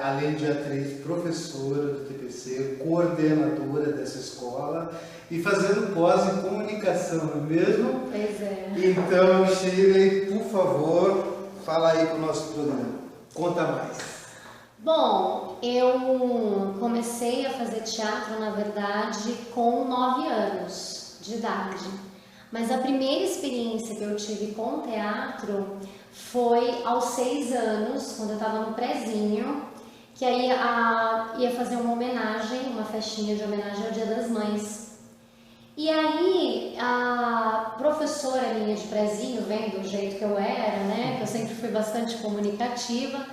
Além de atriz, professora do TPC, coordenadora dessa escola e fazendo pós em comunicação, não é mesmo? Pois é. Então, Shirley, por favor, fala aí para o nosso programa. Conta mais. Bom, eu comecei a fazer teatro, na verdade, com 9 anos de idade. Mas a primeira experiência que eu tive com teatro foi aos 6 anos, quando eu estava no prézinho, que aí ia fazer uma homenagem, uma festinha de homenagem ao Dia das Mães. E aí a professora minha de prézinho, vendo o jeito que eu era, né, que eu sempre fui bastante comunicativa,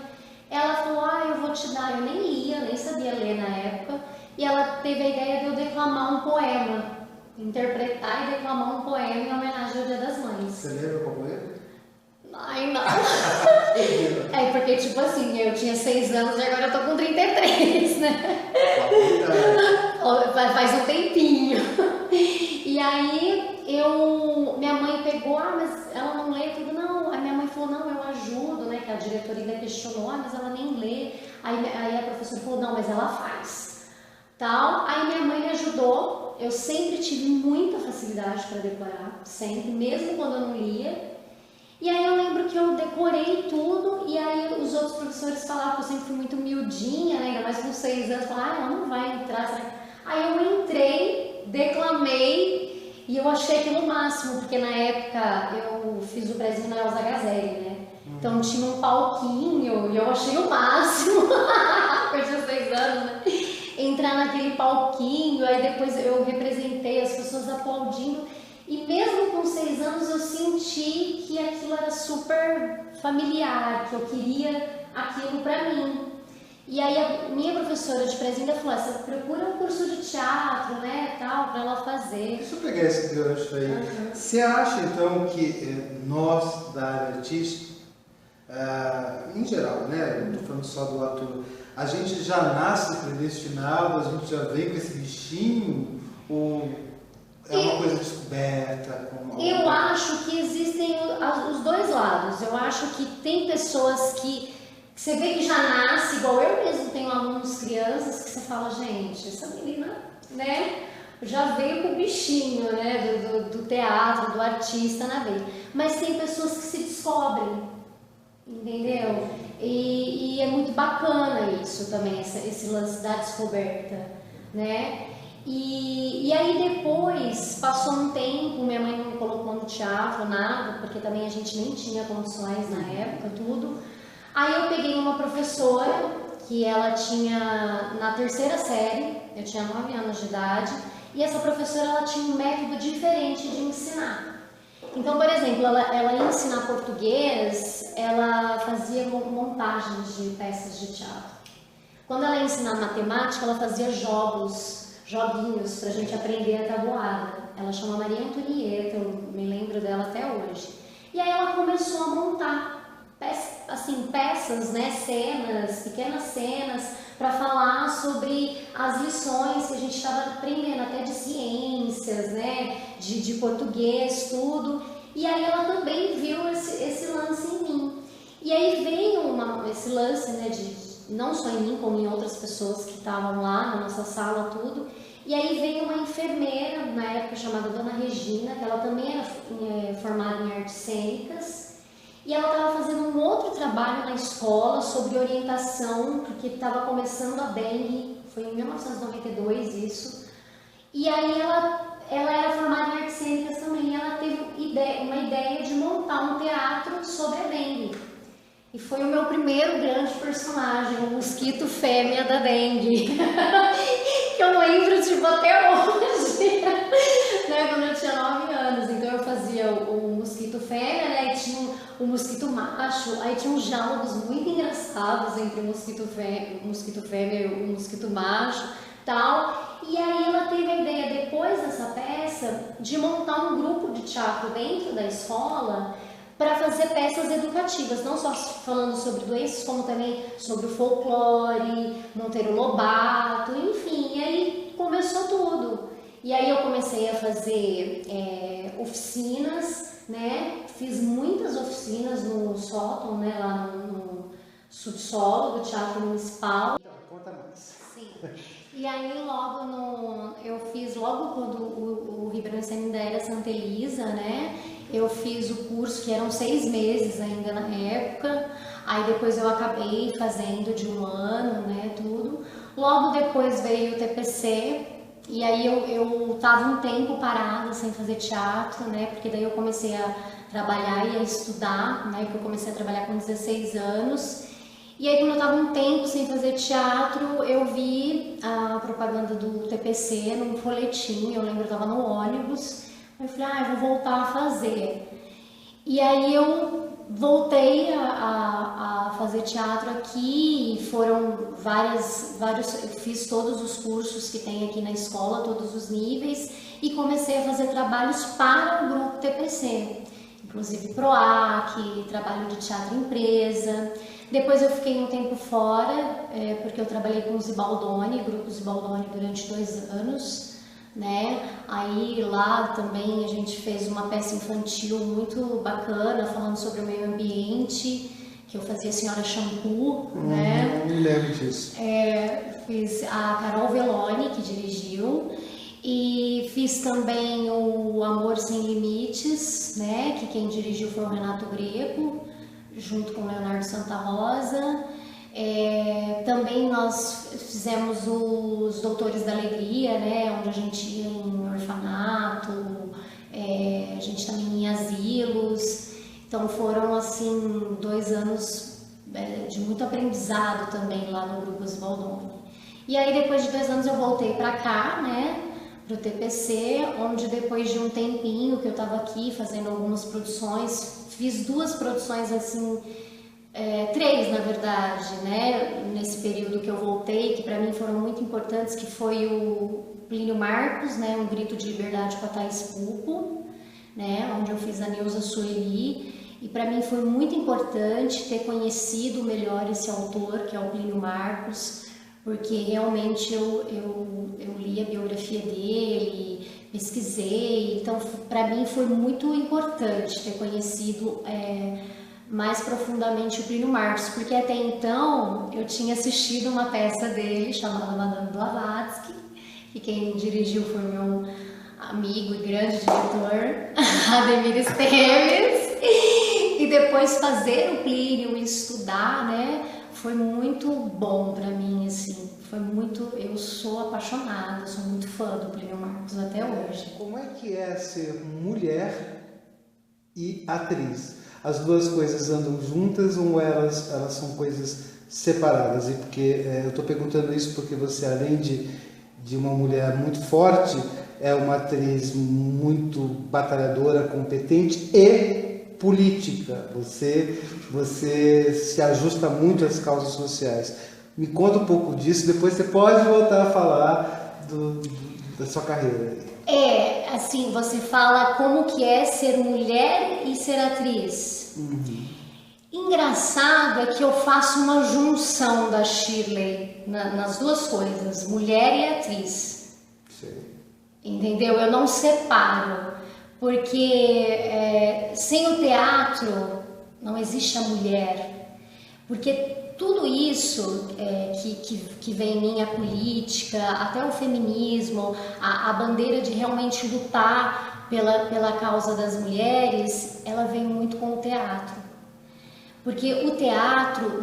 ela falou, eu vou te dar, eu nem lia, nem sabia ler na época, e ela teve a ideia de eu declamar um poema, interpretar e declamar um poema em homenagem ao Dia das Mães. Você lembra qual poema? Ai, não. É porque, tipo assim, eu tinha 6 anos e agora eu tô com 33, né? Faz um tempinho. E aí, minha mãe pegou, mas ela não lê tudo, não. Aí minha mãe falou, não, eu ajudo, né? Que a diretoria ainda questionou, mas ela nem lê. Aí a professora falou, não, mas ela faz. Tal. Aí minha mãe me ajudou. Eu sempre tive muita facilidade para decorar, sempre, mesmo quando eu não lia. E aí eu lembro que eu decorei tudo e aí os outros professores falavam que eu sempre fui muito miudinha, né? Ainda mais com 6 anos, falavam, ela não vai entrar, sabe? Aí eu entrei, declamei e eu achei aquilo o máximo, porque na época eu fiz o prézinho na Elza Gazelli, né? Então tinha um palquinho e eu achei o máximo, eu tinha 6 anos, né? Entrar naquele palquinho, aí depois eu representei as pessoas aplaudindo. E mesmo com 6 anos eu senti que aquilo era super familiar, que eu queria aquilo pra mim. E aí a minha professora de prézinho ainda falou, você procura um curso de teatro, né, tal, pra ela fazer. Deixa eu pegar esse gancho aí. Você acha então que nós da área artística, em geral, né, não tô falando só do ator, a gente já nasce predestinado, a gente já vem com esse bichinho, ou é uma coisa descoberta? Eu acho que existem os dois lados. Eu acho que tem pessoas que você vê que já nasce, igual eu mesmo tenho alunos, crianças, que você fala, gente, essa menina, né, já veio com o bichinho, né, do teatro, do artista na veia. Mas tem pessoas que se descobrem, entendeu? E é muito bacana isso também, esse lance da descoberta, né? E aí depois, passou um tempo, minha mãe não me colocou no teatro, nada, porque também a gente nem tinha condições na época, tudo. Aí eu peguei uma professora, que ela tinha, na 3ª série, eu tinha 9 anos de idade, e essa professora ela tinha um método diferente de ensinar. Então, por exemplo, ela ia ensinar português, ela fazia montagens de peças de teatro. Quando ela ia ensinar matemática, ela fazia joguinhos pra gente aprender a tabuada. Ela chama Maria Antonieta, eu me lembro dela até hoje. E aí ela começou a montar peças, né, pequenas cenas, para falar sobre as lições que a gente estava aprendendo, até de ciências, né, de português, tudo. E aí ela também viu esse lance em mim. E aí veio esse lance, né, não só em mim, como em outras pessoas que estavam lá na nossa sala, tudo. E aí veio uma enfermeira, na época chamada Dona Regina, que ela também era formada em artes cênicas, e ela estava fazendo um outro trabalho na escola sobre orientação, porque estava começando a dengue, foi em 1992 isso. E aí ela era formada em artes cênicas também, e ela teve uma ideia de montar um teatro sobre a dengue. E foi o meu primeiro grande personagem, o mosquito fêmea da dengue, que eu lembro tipo até hoje, né, quando eu tinha 9 anos. Então eu fazia o mosquito fêmea, né, e tinha o mosquito macho, aí tinha uns diálogos muito engraçados entre o mosquito fêmea e o mosquito macho, tal. E aí ela teve a ideia, depois dessa peça, promessa de montar um grupo de teatro dentro da escola para fazer peças educativas, não só falando sobre doenças, como também sobre o folclore, Monteiro Lobato, enfim, e aí começou tudo. E aí eu comecei a fazer oficinas, né? Fiz muitas oficinas no sótão, né? Lá no subsolo do Teatro Municipal. Então, conta mais. Sim. E aí eu fiz logo quando o Ribeirão ainda era Santa Elisa, né? Eu fiz o curso que eram 6 meses ainda na época. Aí depois eu acabei fazendo de 1 ano, né? Tudo. Logo depois veio o TPC. E aí eu tava um tempo parada sem fazer teatro, né? Porque daí eu comecei a trabalhar e a estudar, né? Porque eu comecei a trabalhar com 16 anos. E aí quando eu tava um tempo sem fazer teatro, eu vi a propaganda do TPC num folhetim, eu lembro que eu tava no ônibus. Eu falei, eu vou voltar a fazer. E aí eu voltei a fazer teatro aqui, e foram eu fiz todos os cursos que tem aqui na escola, todos os níveis, e comecei a fazer trabalhos para o grupo TPC, inclusive PROAC, trabalho de teatro empresa. Depois eu fiquei um tempo fora, porque eu trabalhei com o Zibaldoni, grupo Zibaldoni, durante 2 anos. Né? Aí lá também a gente fez uma peça infantil muito bacana, falando sobre o meio ambiente, que eu fazia a Senhora Shampoo, né? Não me lembro disso. Fiz a Carol Veloni, que dirigiu, e fiz também o Amor Sem Limites, né? Que quem dirigiu foi o Renato Greco, junto com o Leonardo Santa Rosa. Também nós fizemos os Doutores da Alegria, né, onde a gente ia em orfanato, a gente também ia em asilos. Então foram assim 2 anos de muito aprendizado também lá no Grupo Zibaldoni. E aí depois de 2 anos eu voltei para cá, né, pro TPC, onde depois de um tempinho que eu estava aqui fazendo algumas produções, fiz 2 produções assim, 3 na verdade, né, nesse período que eu voltei, que para mim foram muito importantes, que foi o Plínio Marcos, né, Um Grito de Liberdade com a Thaís Pupo, né, onde eu fiz a Neuza Sueli, e para mim foi muito importante ter conhecido melhor esse autor, que é o Plínio Marcos, porque realmente eu li a biografia dele, pesquisei, então para mim foi muito importante ter conhecido mais profundamente o Plínio Marcos, porque até então eu tinha assistido uma peça dele chamada Madame Blavatsky, que quem dirigiu foi meu amigo e grande diretor, Ademir Esteves, e depois fazer o Plínio e estudar, né, foi muito bom para mim, assim, eu sou apaixonada, sou muito fã do Plínio Marcos até hoje. Como é que é ser mulher e atriz? As 2 coisas andam juntas ou elas são coisas separadas? E porque eu estou perguntando isso porque você, além de uma mulher muito forte, é uma atriz muito batalhadora, competente e política. Você se ajusta muito às causas sociais. Me conta um pouco disso, depois você pode voltar a falar da sua carreira. Assim, você fala como que é ser mulher e ser atriz. Uhum. Engraçado é que eu faço uma junção da Shirley nas 2 coisas, mulher e atriz. Sim. Entendeu? Eu não separo, porque sem o teatro não existe a mulher, porque tudo isso que vem em mim, a política, até o feminismo, a bandeira de realmente lutar pela causa das mulheres, ela vem muito com o teatro. Porque o teatro,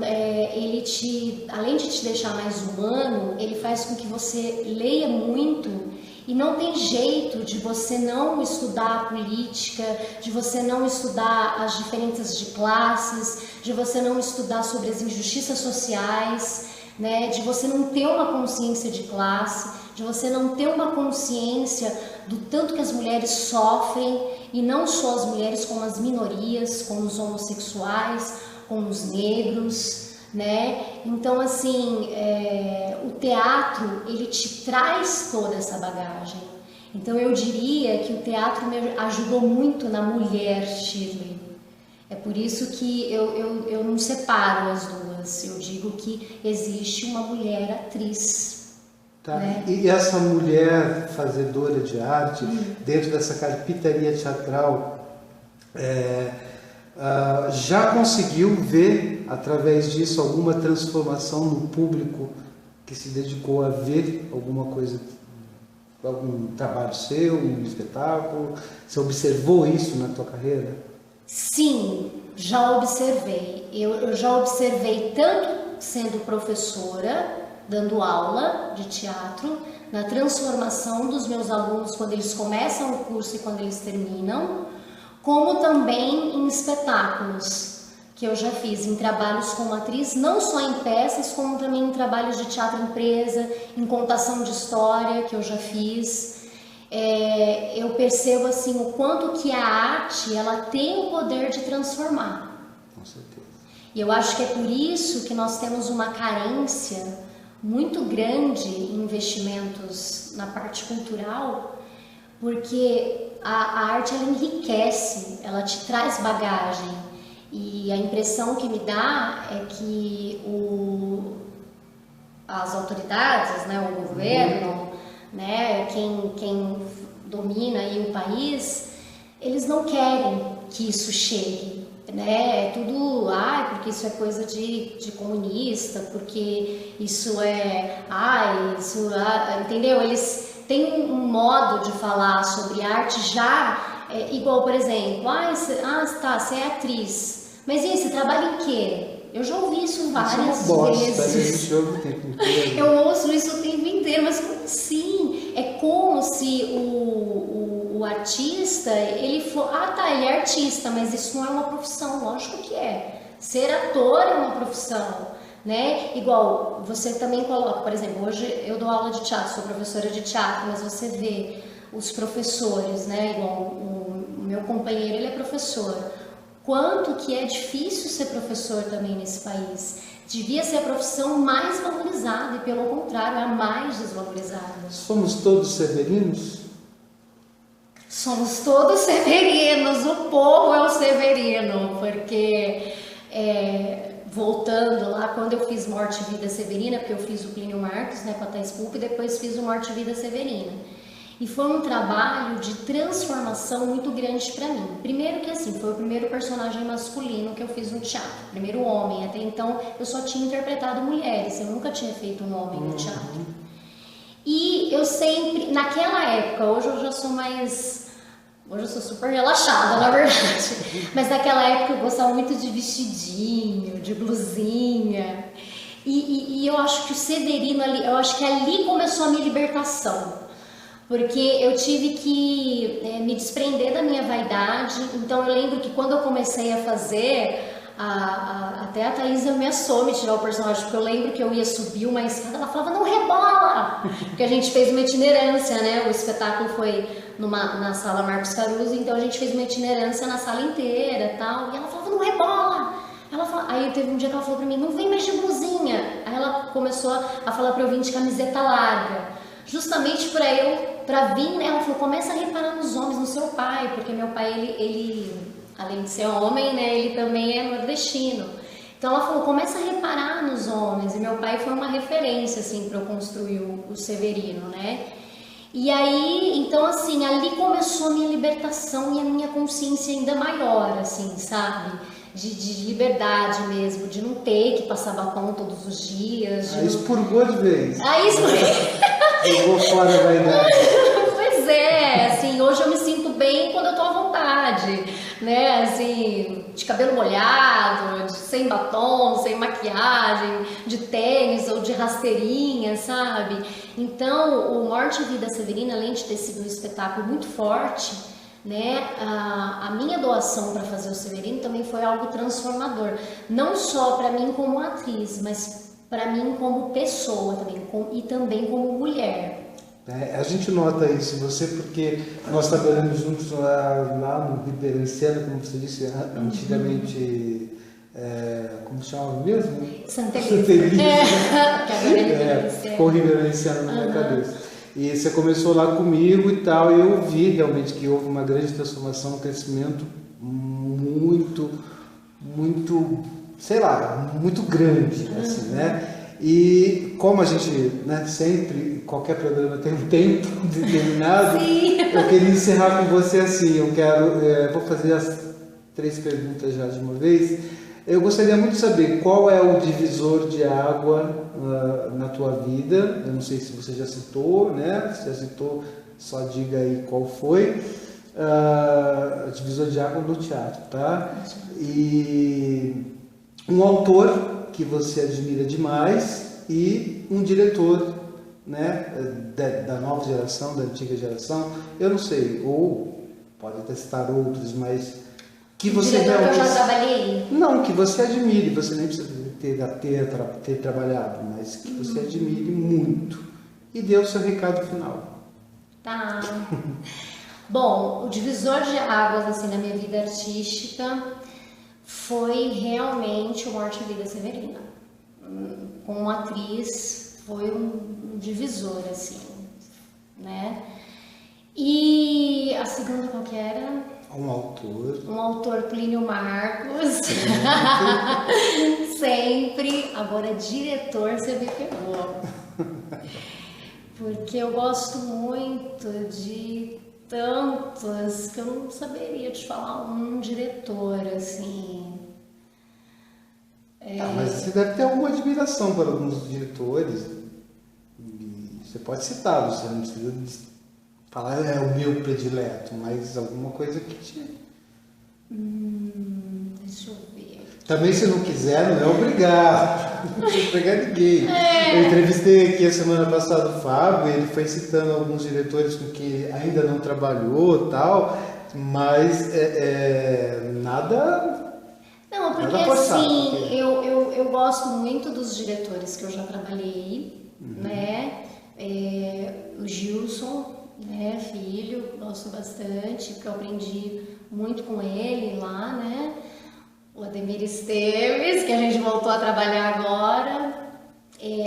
além de te deixar mais humano, ele faz com que você leia muito e não tem jeito de você não estudar a política, de você não estudar as diferenças de classes, de você não estudar sobre as injustiças sociais, né? De você não ter uma consciência de classe, de você não ter uma consciência do tanto que as mulheres sofrem, e não só as mulheres, como as minorias, como os homossexuais, como os negros, né? Então, assim, o teatro, ele te traz toda essa bagagem. Então eu diria que o teatro me ajudou muito na mulher Shirley. É por isso que eu não separo as duas. Eu digo que existe uma mulher atriz. Tá. Né? E essa mulher fazedora de arte, dentro dessa carpintaria teatral, já conseguiu ver, através disso, alguma transformação no público que se dedicou a ver alguma coisa, algum trabalho seu, um espetáculo? Você observou isso na tua carreira? Sim, já observei. Eu já observei tanto sendo professora, dando aula de teatro, na transformação dos meus alunos quando eles começam o curso e quando eles terminam, como também em espetáculos que eu já fiz, em trabalhos como atriz, não só em peças, como também em trabalhos de teatro empresa, em contação de história que eu já fiz. Eu percebo assim o quanto que a arte ela tem o poder de transformar. Com certeza. E eu acho que é por isso que nós temos uma carência muito grande em investimentos na parte cultural, porque a arte ela enriquece, ela te traz bagagem. E a impressão que me dá é que as autoridades, né, o governo, né, quem domina aí o país, eles não querem que isso chegue, né? É tudo, porque isso é coisa de comunista, porque isso entendeu? Eles têm um modo de falar sobre arte já igual, por exemplo, você é atriz. Mas e aí, você trabalha em quê? Eu já ouvi isso várias vezes. Eu ouço isso o tempo inteiro, mas como assim? É como se o artista, ele for... ele é artista, mas isso não é uma profissão, lógico que é. Ser ator é uma profissão, né? Igual, você também coloca, por exemplo, hoje eu dou aula de teatro, sou professora de teatro, mas você vê os professores, né? Igual o meu companheiro, ele é professor. Quanto que é difícil ser professor também nesse país. Devia ser a profissão mais valorizada e, pelo contrário, a mais desvalorizada. Somos todos severinos? Somos todos severinos, o povo é o severino, porque, voltando lá, quando eu fiz Morte e Vida Severina, porque eu fiz o Plínio Marcos, né, com a Thais Pulp, e depois fiz o Morte e Vida Severina. E foi um trabalho de transformação muito grande para mim. Primeiro que assim, foi o primeiro personagem masculino que eu fiz no teatro, primeiro homem. Até então eu só tinha interpretado mulheres, eu nunca tinha feito um homem no teatro. E eu sempre, naquela época, hoje eu sou super relaxada, na verdade. Mas naquela época eu gostava muito de vestidinho, de blusinha. E eu acho que o Severino ali, eu acho que ali começou a minha libertação. Porque eu tive que me desprender da minha vaidade. Então eu lembro que quando eu comecei a fazer, até a Thaís ameaçou me tirar o personagem, porque eu lembro que eu ia subir uma escada, ela falava, não rebola! Porque a gente fez uma itinerância, né? O espetáculo foi na sala Marcos Caruso, então a gente fez uma itinerância na sala inteira e tal. E ela falava, não rebola! Aí teve um dia que ela falou pra mim, não vem mais de blusinha. Aí ela começou a falar pra eu vir de camiseta larga. Justamente para vir, né? Ela falou, começa a reparar nos homens, no seu pai, porque meu pai, ele além de ser homem, né, ele também é nordestino. Então ela falou, começa a reparar nos homens, e meu pai foi uma referência, assim, para eu construir o Severino, né? E aí, então assim, ali começou a minha libertação e a minha consciência ainda maior, assim, sabe? De liberdade mesmo, de não ter que passar batom todos os dias. Aí expurgou de vez. Aí expurgou. Jogou fora a vaidade. Pois é, assim, hoje eu me sinto bem quando eu tô à vontade, né, assim, de cabelo molhado, sem batom, sem maquiagem, de tênis ou de rasteirinha, sabe? Então, o Morte e Vida Severina, além de ter sido um espetáculo muito forte, né, a minha doação para fazer o Severino também foi algo transformador, não só para mim como atriz, mas para mim como pessoa também, e também como mulher. A gente nota isso em você porque nós trabalhamos juntos lá no Ribeiranciana, como você disse, antigamente, como chamava mesmo? Santa Elisa. Ficou Ribeiranciana na minha cabeça. E você começou lá comigo e tal, e eu vi realmente que houve uma grande transformação, um crescimento muito, muito, sei lá, muito grande, assim, né? E como a gente, né, sempre, qualquer programa tem um tempo determinado, eu queria encerrar com você assim, vou fazer as 3 perguntas já de uma vez. Eu gostaria muito de saber qual é o divisor de água na tua vida. Eu não sei se você já citou, né? Se já citou, só diga aí qual foi. Divisor de água no teatro, tá? E um autor que você admira demais e um diretor, né, da nova geração, da antiga geração, eu não sei, ou pode até citar outros, mas que você diretor realmente... que eu já trabalhei? Não, que você admire, você nem precisa ter trabalhado, mas que você admire muito. E dê o seu recado final. Tá. Bom, o divisor de águas assim na minha vida artística foi realmente o Morte e Vida Severina. Como atriz, foi um divisor, assim, né? E a segunda qual que era? Um autor. Um autor, Plínio Marcos. Sempre. Agora, diretor, você me pegou. Porque eu gosto muito de tantos que eu não saberia te falar um diretor, assim. Mas você deve ter alguma admiração por alguns diretores. Você pode citá-los, você não precisa falar é o meu predileto, mas alguma coisa que te... Deixa eu ver. Também, se não quiser, não é obrigado. Não precisa pegar ninguém. Eu entrevistei aqui a semana passada o Fábio, ele foi citando alguns diretores com quem ainda não trabalhou e tal, mas nada... Não, porque forçado, assim, porque... eu gosto muito dos diretores que eu já trabalhei, né? O Gilson, né, filho, gosto bastante, porque eu aprendi muito com ele lá, né? O Ademir Esteves, que a gente voltou a trabalhar agora.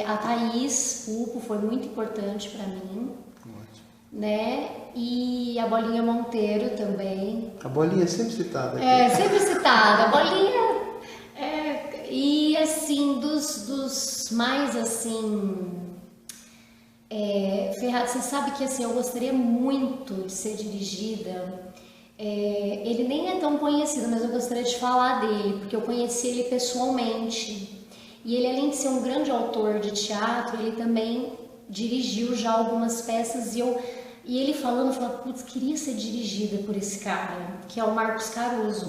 A Thaís Pupo foi muito importante para mim. Ótimo. Né? E a Bolinha Monteiro também. A Bolinha é sempre citada aqui. Sempre citada. A Bolinha e assim, dos mais assim... Ferrado, você sabe que assim, eu gostaria muito de ser dirigida. Ele nem é tão conhecido, mas eu gostaria de falar dele, porque eu conheci ele pessoalmente. E ele, além de ser um grande autor de teatro, ele também dirigiu já algumas peças. E ele falando, putz, queria ser dirigida por esse cara, que é o Marcos Caruso.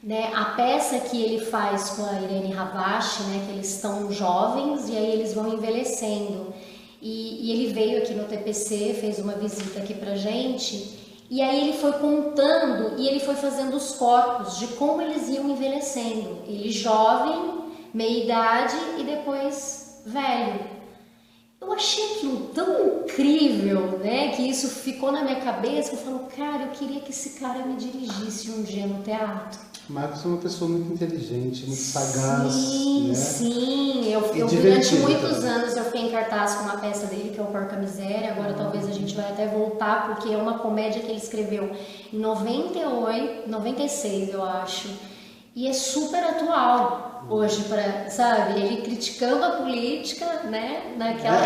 Né? A peça que ele faz com a Irene Ravache, né, que eles estão jovens e aí eles vão envelhecendo. E ele veio aqui no TPC, fez uma visita aqui pra gente, e aí ele foi contando e ele foi fazendo os corpos de como eles iam envelhecendo. Ele jovem, meia idade e depois velho. Eu achei aquilo tão incrível, né, que isso ficou na minha cabeça, que eu falo, cara, eu queria que esse cara me dirigisse um dia no teatro. Marcos é uma pessoa muito inteligente, muito sagaz. Sim, né? sim. Eu durante muitos anos eu fiquei em cartaz com uma peça dele, que é o Porca Miséria. Agora talvez a gente vai até voltar, porque é uma comédia que ele escreveu em 98, 96, eu acho. E é super atual hoje, sabe? Ele criticando a política, né?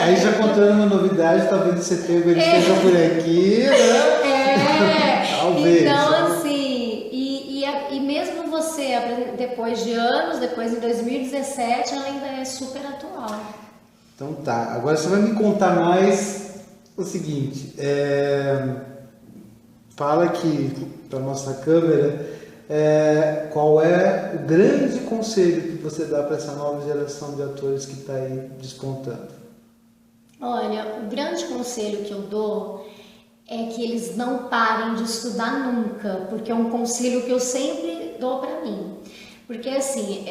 Aí já contando uma novidade, talvez de setembro ele esteja por aqui, né? Talvez. Então, assim... E mesmo você, depois de anos, depois em 2017, ela ainda é super atual. Então tá, agora você vai me contar mais o seguinte, fala aqui para nossa câmera qual é o grande conselho que você dá para essa nova geração de atores que está aí despontando. Olha, o grande conselho que eu dou é que eles não parem de estudar nunca, porque é um conselho que eu sempre dou para mim. Porque assim,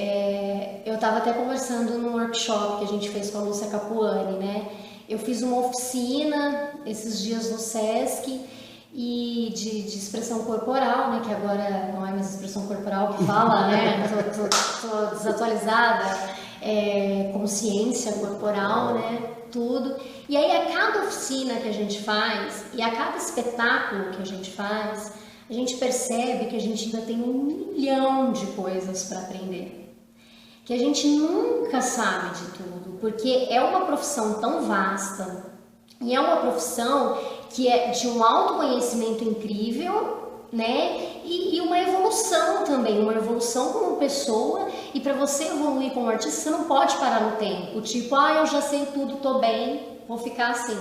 eu estava até conversando num workshop que a gente fez com a Lúcia Capuani, né? Eu fiz uma oficina esses dias no Sesc e de expressão corporal, né? Que agora não é mais expressão corporal que fala, né? Tô desatualizada. Consciência corporal, né? tudo. E aí a cada oficina que a gente faz e a cada espetáculo que a gente faz, a gente percebe que a gente ainda tem 1 milhão de coisas para aprender. Que a gente nunca sabe de tudo, porque é uma profissão tão vasta e é uma profissão que é de um autoconhecimento incrível, né? E uma evolução também, uma evolução como pessoa. E para você evoluir como artista, você não pode parar no tempo, tipo, eu já sei tudo, tô bem, vou ficar assim.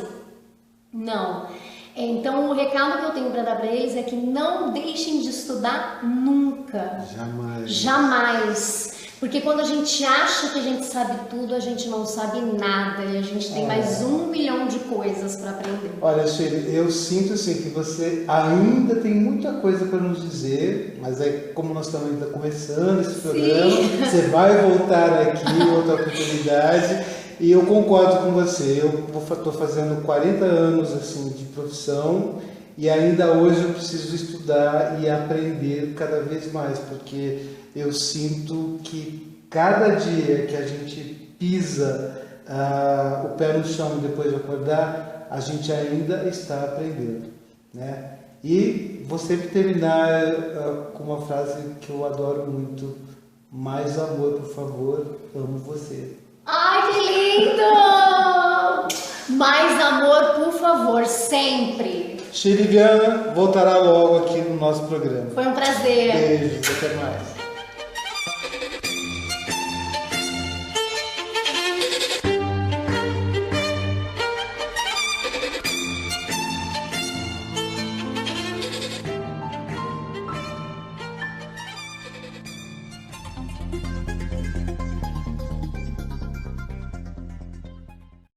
Não. Então o recado que eu tenho para dar para eles é que não deixem de estudar nunca. Jamais. Jamais. Porque quando a gente acha que a gente sabe tudo, a gente não sabe nada e a gente tem mais 1 milhão de coisas para aprender. Olha, Shirley, eu sinto assim que você ainda tem muita coisa para nos dizer, mas é como nós estamos ainda começando esse programa, você vai voltar aqui em outra oportunidade e eu concordo com você. Eu estou fazendo 40 anos assim de profissão e ainda hoje eu preciso estudar e aprender cada vez mais, porque eu sinto que cada dia que a gente pisa o pé no chão depois de acordar, a gente ainda está aprendendo, né? E vou sempre terminar com uma frase que eu adoro muito: mais amor, por favor, amo você. Ai, que lindo! Mais amor, por favor, sempre. Shirley Viana voltará logo aqui no nosso programa. Foi um prazer. Beijos, até mais.